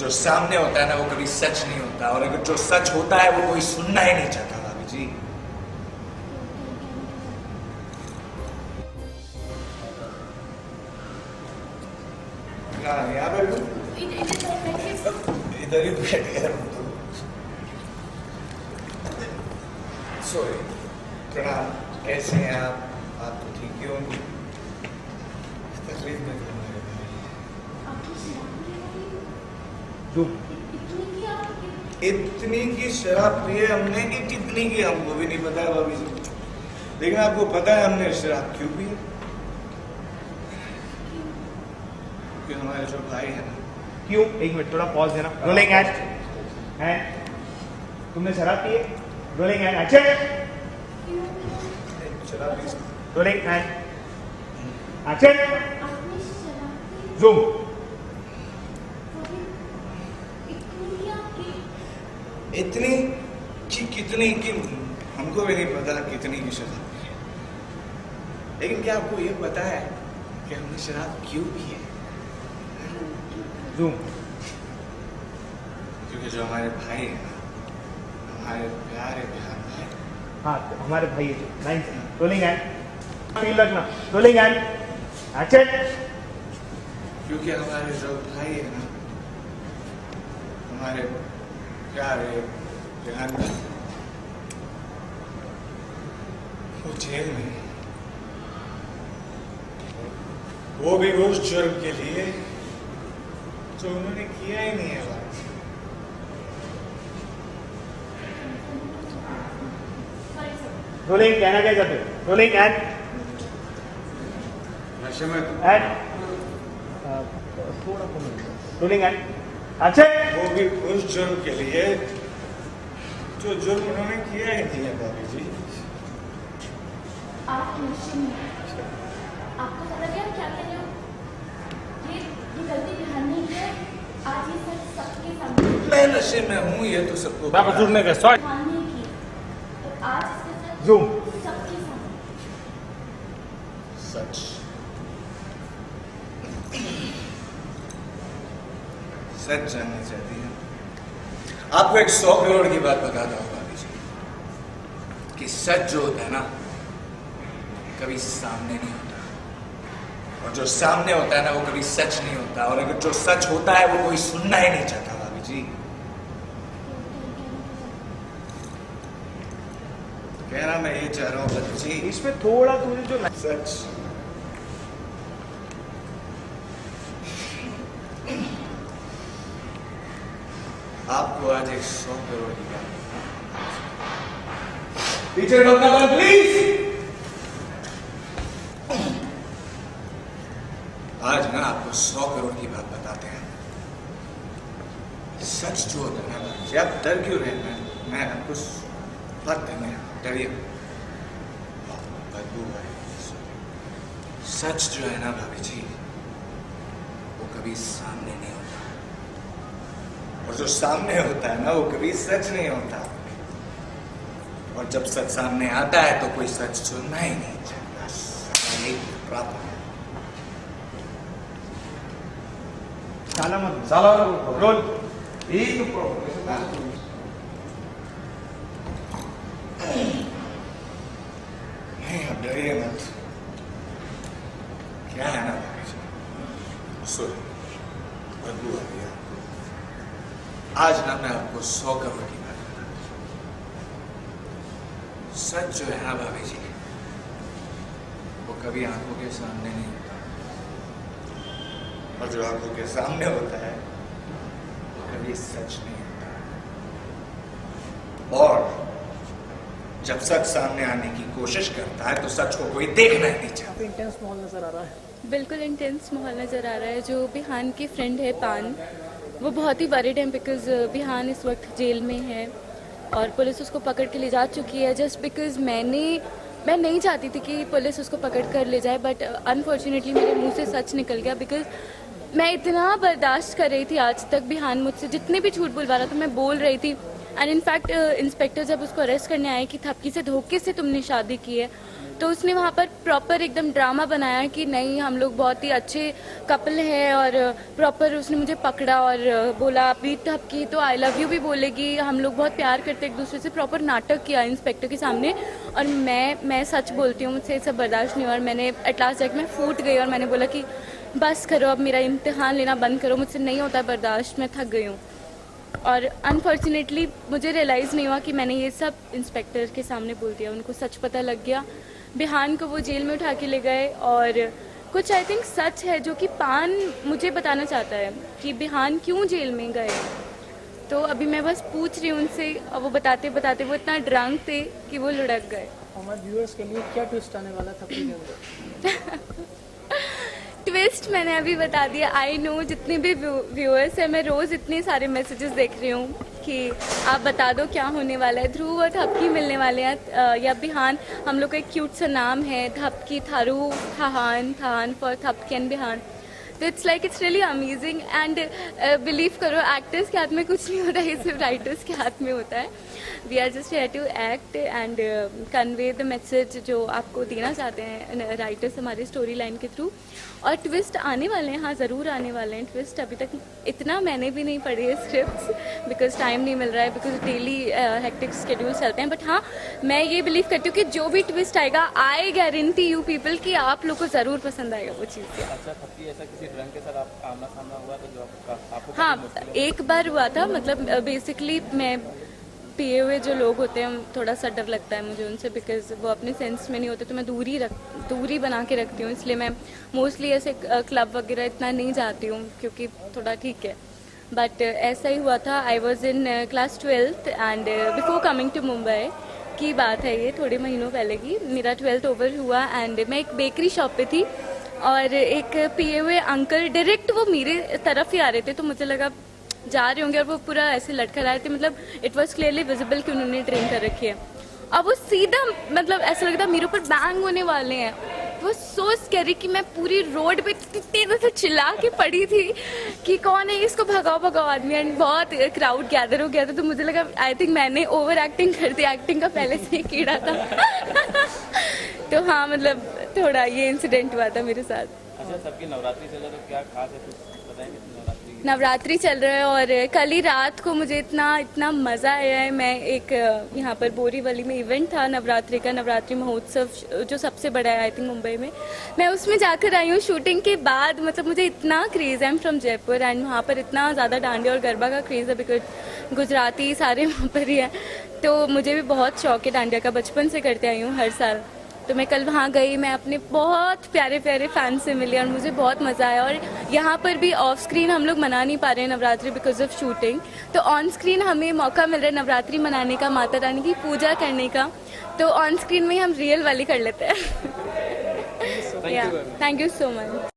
जो सामने होता है ना वो कभी सच नहीं होता, और अगर जो सच होता है वो कोई सुनना ही नहीं चाहता भाभी जी। यहाँ पे इधर ही बैठ गया। सॉरी, प्रणाम, कैसे हैं आप? आप तो ठीक ही होंगे। तकलीफ में इतनी की शराब पी है हमने, इतनी की हमको भी नहीं पता है भाभी जी। लेकिन आपको पता है हमने शराब क्यों पी है? क्योंकि हमारे जो भाई है ना। क्यों? एक मिनट, थोड़ा पॉज देना। रोलिंग एंड तुमने शराब पी है? Rolling and action. शराब पी? Rolling and action. जूम। इतनी कि कितनी की हमको भी नहीं पता कितनी की शराब पी है, लेकिन क्या आपको ये पता है कि हमने शराब क्यों पी है? जूम। क्योंकि जो हमारे भाई है ना, हमारे प्यारे प्यार भाई, हाँ हमारे भाई है। लाइन से रोलिंग एंड फील रखना। Rolling and action. क्योंकि हमारे जो भाई है ना, हमारे प्यारे प्यार भाई, वो जेल में, वो भी उस जुर्म के लिए जो उन्होंने किया ही नहीं है भाई। रोलिंग, कहना क्या चाहते हो? रोलिंग एंड नशे में थोड़ा रोलिंग एंड एक्शन। वो भी उस जुर्म के लिए जो जुर्म उन्होंने किया ही नहीं है भाभी जी। आप नशे में, आपको पता क्या क्या कह रहे हो? ये गलती ध्यान नहीं है। आज ये सच सबके सामने, मैं नशे में हूँ ये तो सबको बाबा जुड़ने का सॉरी ध्यान नहीं की, तो आज इसके सच जूम। सबके सामने सच सच जानना चाहती है। आपको एक 100 करोड़ की बात बताता हूँ भाभी जी, कि सच जो होता है ना कभी सामने नहीं होता, और जो सामने होता है ना वो कभी सच नहीं होता, और अगर जो सच होता है वो कोई सुनना ही नहीं चाहता भाभी जी। कहना मैं ये चाह रहा हूँ भाभी जी, इसमें थोड़ा तुझे जो सच आपको आज एक 100 करोड़ की बात, पीछे रोकना बंद प्लीज। आज ना आपको 100 करोड़ की बात बताते हैं। सच जो होता है ना भाई, आप डर क्यों रहे हैं? मैं आपको बात करने डरिए, बदबू है। सच जो है ना भाभी जी वो कभी सामने नहीं होता, और जो सामने होता है ना वो कभी सच नहीं होता, और जब सच सामने आता है तो कोई सच सुनना ही नहीं चाहता। यही प्रॉब्लम है। साला मत साला रोल। यही तो प्रॉब्लम है। नहीं अब डरिए मत। क्या है ना भाभी जी, सॉरी बदबू आ गया। आज ना मैं आपको 100 करोड़ की बात बताता हूं। सच जो है ना भाभी जी वो कभी आंखों के सामने नहीं होता, और जो आंखों के सामने होता है वो कभी सच नहीं होता, और जब सच सामने आने की कोशिश करता है तो सच को कोई देखना ही नहीं चाहता। इंटेंस माहौल नजर आ रहा है। बिल्कुल इंटेंस माहौल नज़र आ रहा है। जो बिहान की फ्रेंड है पान, वो बहुत ही वरीड है बिकॉज बिहान इस वक्त जेल में है और पुलिस उसको पकड़ के ले जा चुकी है। जस्ट बिकॉज मैं नहीं चाहती थी कि पुलिस उसको पकड़ कर ले जाए, बट अनफॉर्चुनेटली मेरे मुंह से सच निकल गया। बिकॉज मैं इतना बर्दाश्त कर रही थी आज तक, बिहान मुझसे जितने भी झूठ बुलवा रहा था मैं बोल रही थी। एंड इनफैक्ट इंस्पेक्टर जब उसको अरेस्ट करने आए कि थपकी से धोखे से तुमने शादी की है, तो उसने वहाँ पर प्रॉपर एकदम ड्रामा बनाया कि नहीं हम लोग बहुत ही अच्छे कपल हैं, और प्रॉपर उसने मुझे पकड़ा और बोला बीट ठपकी तो आई लव यू भी बोलेगी, हम लोग बहुत प्यार करते एक दूसरे से, प्रॉपर नाटक किया इंस्पेक्टर के सामने। और मैं सच बोलती हूँ, मुझसे सब बर्दाश्त नहीं हुआ और मैंने एट लास्ट जाके मैं फूट गई और मैंने बोला कि बस करो, अब मेरा इम्तिहान लेना बंद करो, मुझसे नहीं होता बर्दाश्त, मैं थक गई हूँ। और अनफॉर्चुनेटली मुझे रियलाइज़ नहीं हुआ कि मैंने ये सब इंस्पेक्टर के सामने बोल दिया। उनको सच पता लग गया, बिहान को वो जेल में उठा के ले गए। और कुछ आई थिंक सच है जो कि पान मुझे बताना चाहता है कि बिहान क्यों जेल में गए। तो अभी मैं बस पूछ रही हूँ उनसे, और वो बताते बताते वो इतना ड्रंक थे कि वो लुढ़क गए। हमारे व्यूअर्स के लिए क्या ट्विस्ट आने वाला था के अंदर? ट्विस्ट मैंने अभी बता दिया। आई नो जितने भी व्यूअर्स हैं, मैं रोज़ इतने सारे मैसेजेस देख रही हूँ कि आप बता दो क्या होने वाला है। ध्रुव और थपकी मिलने वाले हैं, या बिहान, हम लोग का एक क्यूट सा नाम है थपकी, थारू, थाहान फॉर थपकी एंड बिहान। तो it's really amazing and believe करो एक्टर्स के हाथ में कुछ नहीं होता है, सिर्फ राइटर्स के हाथ में होता है। We are just here to act and convey the message जो आपको देना चाहते हैं राइटर्स हमारी स्टोरी लाइन के थ्रू। और ट्विस्ट आने वाले हैं, हाँ ज़रूर आने वाले हैं ट्विस्ट। अभी तक इतना मैंने भी नहीं पढ़ी है स्क्रिप्ट्स, बिकॉज टाइम नहीं मिल रहा है, बिकॉज डेली हेक्टिक शेड्यूल चलते हैं। बट हाँ, मैं ये बिलीव करती हूँ कि जो भी ट्विस्ट आएगा, आई गारंटी यू पीपल कि आप लोग को ज़रूर पसंद आएगा वो चीज़। अच्छा, ऐसा किसी ड्रंक के साथ आप आमना सामना हुआ तो जो आपको हाँ, एक बार हुआ था। मतलब बेसिकली मैं पिए हुए जो लोग होते हैं थोड़ा सा डर लगता है मुझे उनसे, बिकॉज वो अपने सेंस में नहीं होते, तो मैं दूरी बना के रखती हूँ। इसलिए मैं मोस्टली ऐसे क्लब वगैरह इतना नहीं जाती हूँ, क्योंकि थोड़ा ठीक है। बट ऐसा ही हुआ था। I was in class 12th and before coming to Mumbai की बात है ये, थोड़े महीनों पहले की। मेरा 12th ओवर हुआ एंड मैं एक बेकरी शॉप पे थी और एक पिए हुए अंकल डायरेक्ट वो मेरे तरफ ही आ रहे थे, तो मुझे लगा जा रहे होंगे, और वो पूरा ऐसे लटका रहे थे। मतलब इट वॉज क्लियरली विजिबल कि उन्होंने ड्रिंक कर रखी है। अब वो सीधा मतलब ऐसा लगता मेरे ऊपर बैंग होने वाले हैं। वो सो स्कैरी कि मैं पूरी रोड पे तेज से चिल्ला के पड़ी थी कि कौन है इसको भगाओ आदमी। एंड बहुत क्राउड गैदर हो गया था, तो मुझे लगा आई थिंक मैंने ओवर एक्टिंग कर दी, एक्टिंग का पहले से ही कीड़ा था। तो हाँ, मतलब थोड़ा ये इंसिडेंट हुआ था मेरे साथ। अच्छा, सबकी नवरात्रि चल रहा है तो क्या खास है, कुछ बताएंगे? नवरात्रि चल रहा है और कल ही रात को मुझे इतना मज़ा आया है। मैं एक यहाँ पर बोरीवली में इवेंट था नवरात्रि का, नवरात्रि महोत्सव जो सबसे बड़ा है आई थिंक मुंबई में, मैं उसमें जाकर आई हूँ शूटिंग के बाद। मतलब मुझे इतना क्रेज़ है, I am from Jaipur and वहाँ पर इतना ज़्यादा डांडिया और गरबा का क्रेज़ है, बिकॉज गुजराती सारे वहाँ पर ही हैं। तो मुझे भी बहुत शौक है डांडिया का, बचपन से करते आई हूँ हर साल। तो मैं कल वहाँ गई, मैं अपने बहुत प्यारे प्यारे फैन से मिली और मुझे बहुत मज़ा आया। और यहाँ पर भी ऑफ स्क्रीन हम लोग मना नहीं पा रहे हैं नवरात्रि बिकॉज ऑफ शूटिंग, तो ऑन स्क्रीन हमें मौका मिल रहा है नवरात्रि मनाने का, माता रानी की पूजा करने का। तो ऑन स्क्रीन में हम रियल वाली कर लेते हैं। Thank you so much.